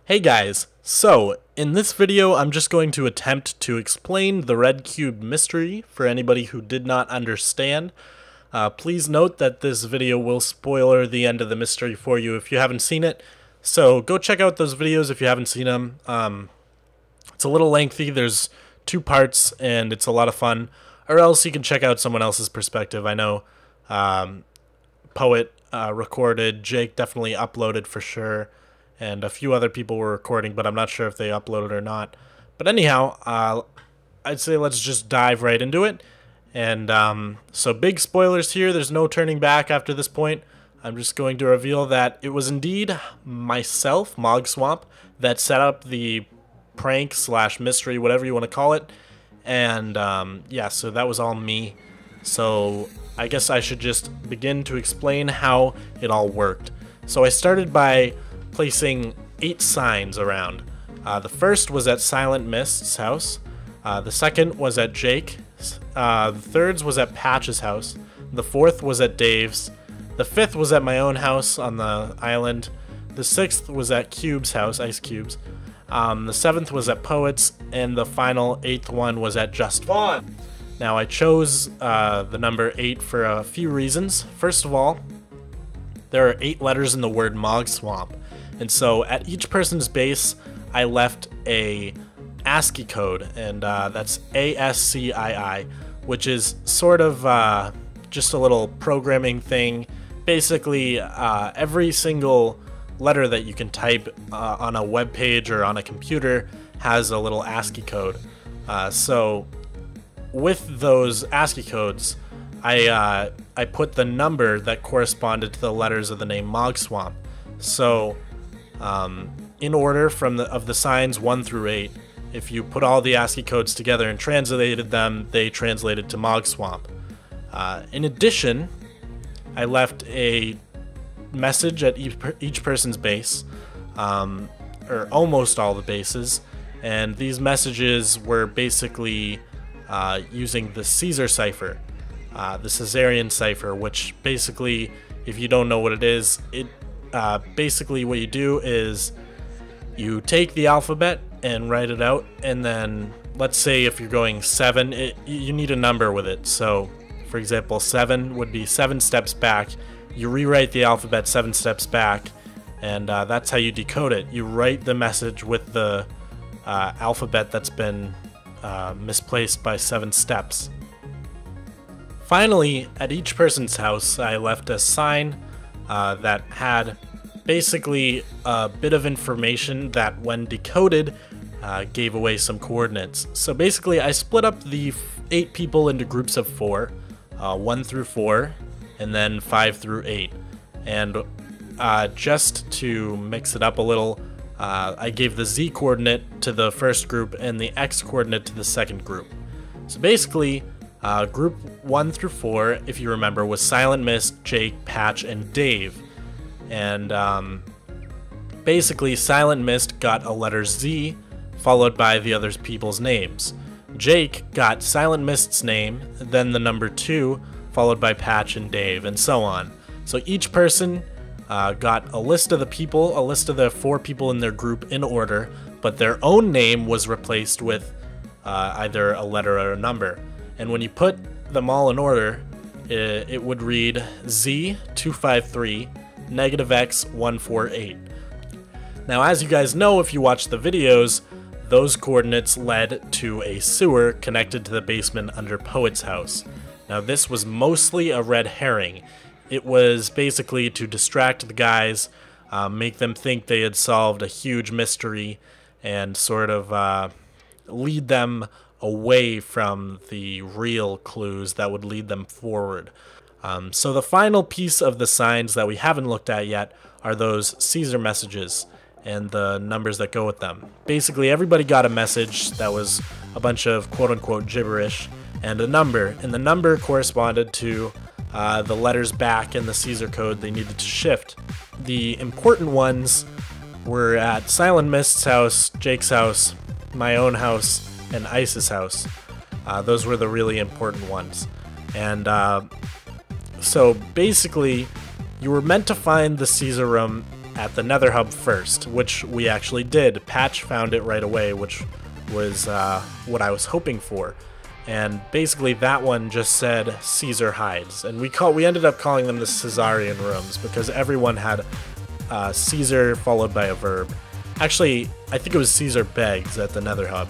Hey guys, so in this video I'm just going to attempt to explain the RedCubed mystery for anybody who did not understand. Please note that this video will spoiler the end of the mystery for you if you haven't seen it, so go check out those videos if you haven't seen them. It's a little lengthy, there's 2 parts and it's a lot of fun, or else you can check out someone else's perspective. I know Poet recorded, Jake definitely uploaded for sure, and a few other people were recording, but I'm not sure if they uploaded or not. But anyhow, I'd say let's just dive right into it. And so big spoilers here, there's no turning back after this point. I'm just going to reveal that it was indeed myself, Mogswamp, that set up the prank slash mystery, whatever you want to call it. And yeah, so that was all me. So I guess I should just begin to explain how it all worked. So I started by placing 8 signs around. The first was at Silent Mist's house. The second was at Jake's. The third was at Patch's house. The fourth was at Dave's. The fifth was at my own house on the island. The sixth was at Cube's house, Ice Cube's. The seventh was at Poet's, and the final 8th one was at Just Fun. Now I chose the number 8 for a few reasons. First of all, there are 8 letters in the word Mogswamp. And so at each person's base, I left a ASCII code, and that's ASCII, which is sort of just a little programming thing. Basically, every single letter that you can type on a web page or on a computer has a little ASCII code. So with those ASCII codes, I put the number that corresponded to the letters of the name Mogswamp. So in order of the signs 1 through 8, if you put all the ASCII codes together and translated them, they translated to Mogswamp. In addition, I left a message at each person's base, or almost all the bases, and these messages were basically using the Caesar cipher, the Caesarian cipher, which basically, if you don't know what it is, basically what you do is you take the alphabet and write it out, and then let's say if you're going 7, you need a number with it. So for example, 7 would be 7 steps back. You rewrite the alphabet 7 steps back, and that's how you decode it. You write the message with the alphabet that's been misplaced by 7 steps. Finally, at each person's house, I left a sign that had basically a bit of information that, when decoded, gave away some coordinates. So basically, I split up the 8 people into groups of 4, 1 through 4, and then 5 through 8. And just to mix it up a little, I gave the Z coordinate to the first group and the X coordinate to the second group. So basically, group 1 through 4, if you remember, was Silent Mist, Jake, Patch, and Dave. And basically, Silent Mist got a letter Z, followed by the other people's names. Jake got Silent Mist's name, then the number 2, followed by Patch and Dave, and so on. So each person got a list of the people, a list of the 4 people in their group in order, but their own name was replaced with either a letter or a number. And when you put them all in order, it would read Z253, negative X 148. Now, as you guys know, if you watch the videos, those coordinates led to a sewer connected to the basement under Poet's house. Now, this was mostly a red herring. It was basically to distract the guys, make them think they had solved a huge mystery, and sort of lead them away from the real clues that would lead them forward. So the final piece of the signs that we haven't looked at yet are those Caesar messages and the numbers that go with them. Basically, everybody got a message that was a bunch of quote-unquote gibberish and a number, and the number corresponded to the letters back in the Caesar code they needed to shift. The important ones were at Silent Mist's house, Jake's house, my own house, and Ice's house. Those were the really important ones. And so basically, you were meant to find the Caesar room at the Nether Hub first, which we actually did. Patch found it right away, which was what I was hoping for. And basically that one just said Caesar hides, and we ended up calling them the Caesarian rooms because everyone had Caesar followed by a verb. Actually, I think it was Caesar begs at the Nether Hub.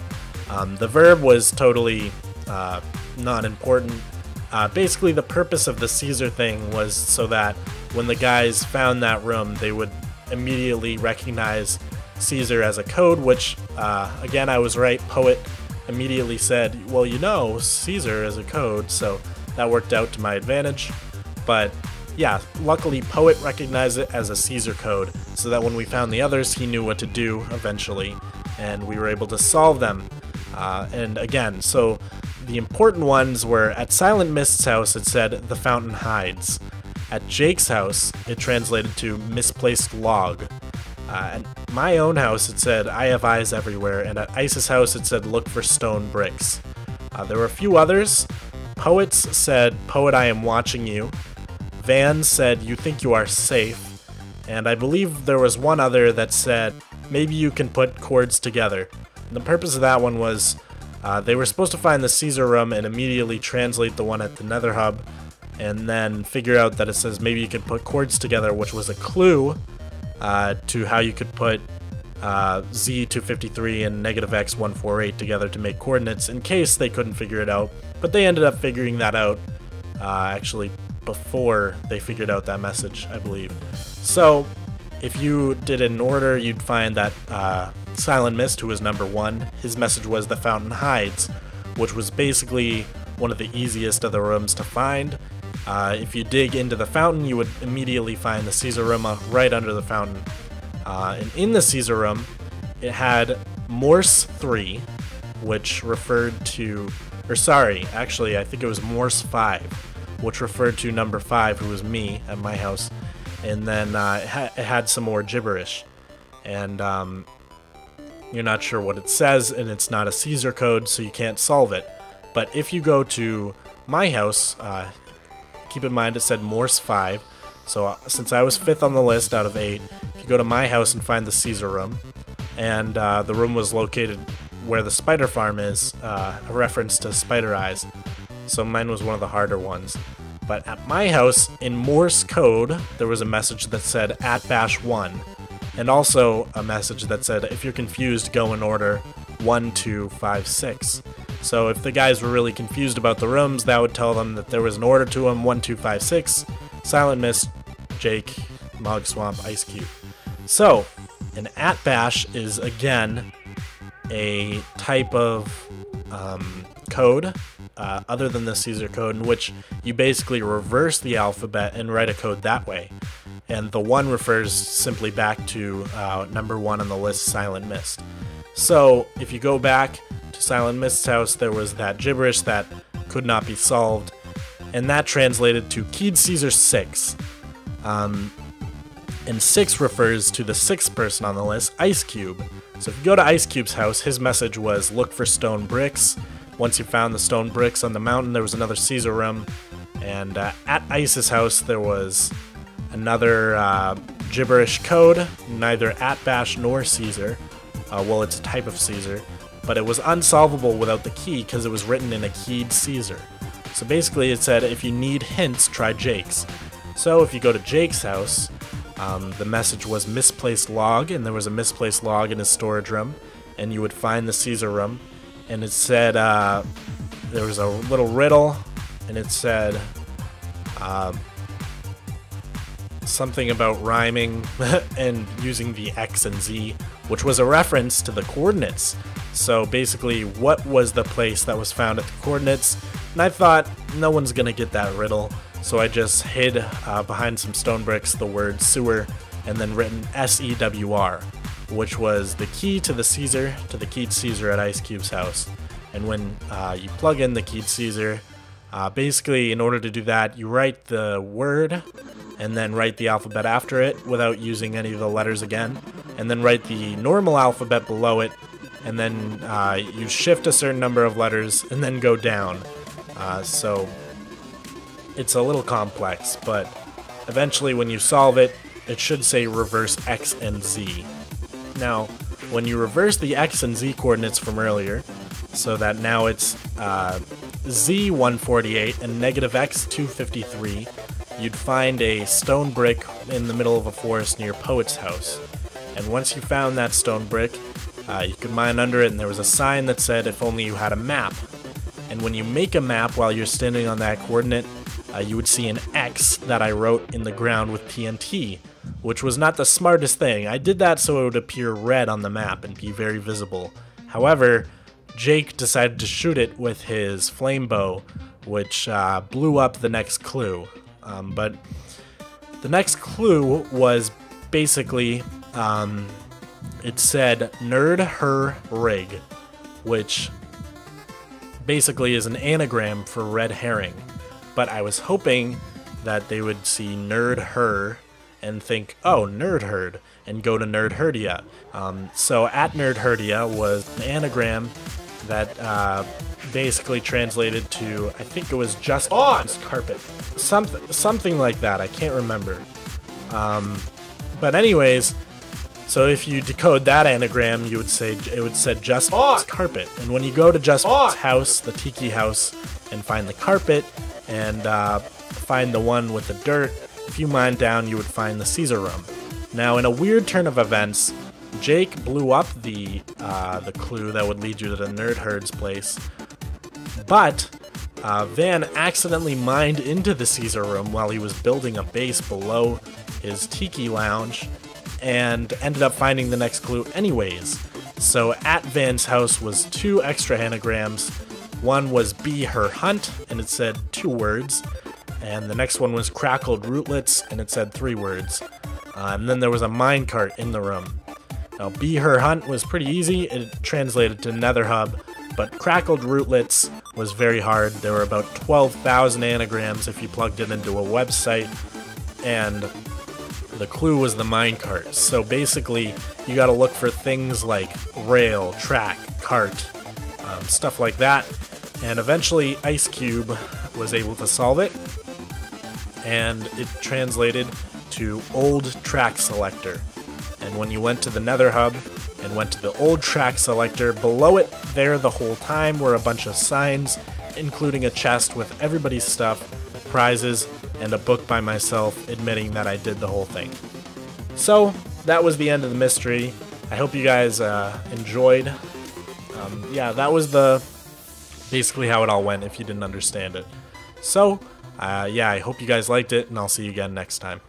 The verb was totally not important. Basically, the purpose of the Caesar thing was so that when the guys found that room, they would immediately recognize Caesar as a code, which, again, I was right. Poet immediately said, well, you know, Caesar is a code, so that worked out to my advantage. But yeah, luckily Poet recognized it as a Caesar code, so that when we found the others, he knew what to do eventually, and we were able to solve them. And again, so the important ones were at Silent Mist's house, it said, the fountain hides. At Jake's house, it translated to misplaced log. At my own house, it said, I have eyes everywhere, and at Ice's house, it said, look for stone bricks. There were a few others. Poets said, Poet, I am watching you. Van said, you think you are safe. And I believe there was one other that said, maybe you can put chords together. And the purpose of that one was, they were supposed to find the Caesar room and immediately translate the one at the Nether Hub, and then figure out that it says maybe you can put chords together, which was a clue to how you could put Z253 and -x148 together to make coordinates in case they couldn't figure it out. But they ended up figuring that out actually before they figured out that message, I believe. So if you did it in order, you'd find that Silent Mist, who was number 1, his message was the fountain hides, which was basically one of the easiest of the rooms to find. If you dig into the fountain, you would immediately find the Caesar room right under the fountain. And in the Caesar room, it had Morse 3, which referred to, or sorry, actually, I think it was Morse 5, which referred to number 5, who was me at my house. And then it had some more gibberish. And you're not sure what it says, and it's not a Caesar code, so you can't solve it. But if you go to my house, keep in mind it said Morse 5, so since I was 5th on the list out of 8, if you go to my house and find the Caesar room, and the room was located where the spider farm is, a reference to spider eyes, so mine was one of the harder ones. But at my house, in Morse code, there was a message that said @bash1, and also a message that said, if you're confused, go in order 1, 2, 5, 6. So if the guys were really confused about the rooms, that would tell them that there was an order to them, 1, 2, 5, 6, Silent Mist, Jake, Mogswamp, IceCube. So, an @bash is, again, a type of code, other than the Caesar code, in which you basically reverse the alphabet and write a code that way. And the 1 refers simply back to number 1 on the list, Silent Mist. So, if you go back to Silent Mist's house, there was that gibberish that could not be solved, and that translated to Keyed Caesar 6. And 6 refers to the 6th person on the list, IceCube. So if you go to IceCube's house, his message was, look for stone bricks. Once you found the stone bricks on the mountain, there was another Caesar room. And at Ice's house, there was another gibberish code, neither @bash nor Caesar. Well, it's a type of Caesar, but it was unsolvable without the key because it was written in a keyed Caesar. So basically it said, if you need hints, try Jake's. So if you go to Jake's house, the message was misplaced log, and there was a misplaced log in his storage room, and you would find the Caesar room, and it said, there was a little riddle, and it said, something about rhyming and using the X and Z, which was a reference to the coordinates. So basically, what was the place that was found at the coordinates? And I thought, no one's gonna get that riddle, so I just hid behind some stone bricks the word sewer, and then written SEWR, which was the key to the Caesar, to the keyed Caesar at IceCube's house. And when you plug in the keyed Caesar, basically, in order to do that, you write the word, and then write the alphabet after it without using any of the letters again, and then write the normal alphabet below it, and then you shift a certain number of letters, and then go down. So it's a little complex, but eventually when you solve it, it should say reverse X and Z. Now, when you reverse the X and Z coordinates from earlier, so that now it's Z 148 and negative X 253, you'd find a stone brick in the middle of a forest near Poet's house. And once you found that stone brick, you could mine under it, and there was a sign that said, if only you had a map. And when you make a map while you're standing on that coordinate, you would see an X that I wrote in the ground with TNT, which was not the smartest thing. I did that so it would appear red on the map and be very visible. However, Jake decided to shoot it with his flame bow, which blew up the next clue. But the next clue was basically, it said Nerd Her Rig, which basically is an anagram for red herring. But I was hoping that they would see Nerd Her and think, oh, Nerd Herd, and go to Nerd Herdia. So at Nerd Herdia was an anagram that basically translated to, I think it was just on carpet. Something like that, I can't remember. But anyways, so if you decode that anagram, you would say it would say just carpet. And when you go to Just house, the tiki house, and find the carpet, and find the one with the dirt, if you mine down, you would find the Caesar room. Now, in a weird turn of events, Jake blew up the clue that would lead you to the Nerd Herd's place, but Van accidentally mined into the Caesar room while he was building a base below his tiki lounge, and ended up finding the next clue anyways. So at Van's house was 2 extra anagrams. One was Be Her Hunt, and it said 2 words, and the next one was Crackled Rootlets, and it said 3 words. And then there was a minecart in the room. Now, Be Her Hunt was pretty easy. It translated to Nether Hub, but Crackled Rootlets was very hard. There were about 12,000 anagrams if you plugged it into a website, and the clue was the minecart. So basically, you gotta look for things like rail, track, cart, stuff like that. And eventually, IceCube was able to solve it, and it translated to Old Track Selector. And when you went to the Nether Hub and went to the Old Track Selector, below it there the whole time were a bunch of signs, including a chest with everybody's stuff, prizes, and a book by myself admitting that I did the whole thing. So, that was the end of the mystery. I hope you guys enjoyed. Yeah, that was basically how it all went if you didn't understand it. So, yeah, I hope you guys liked it, and I'll see you again next time.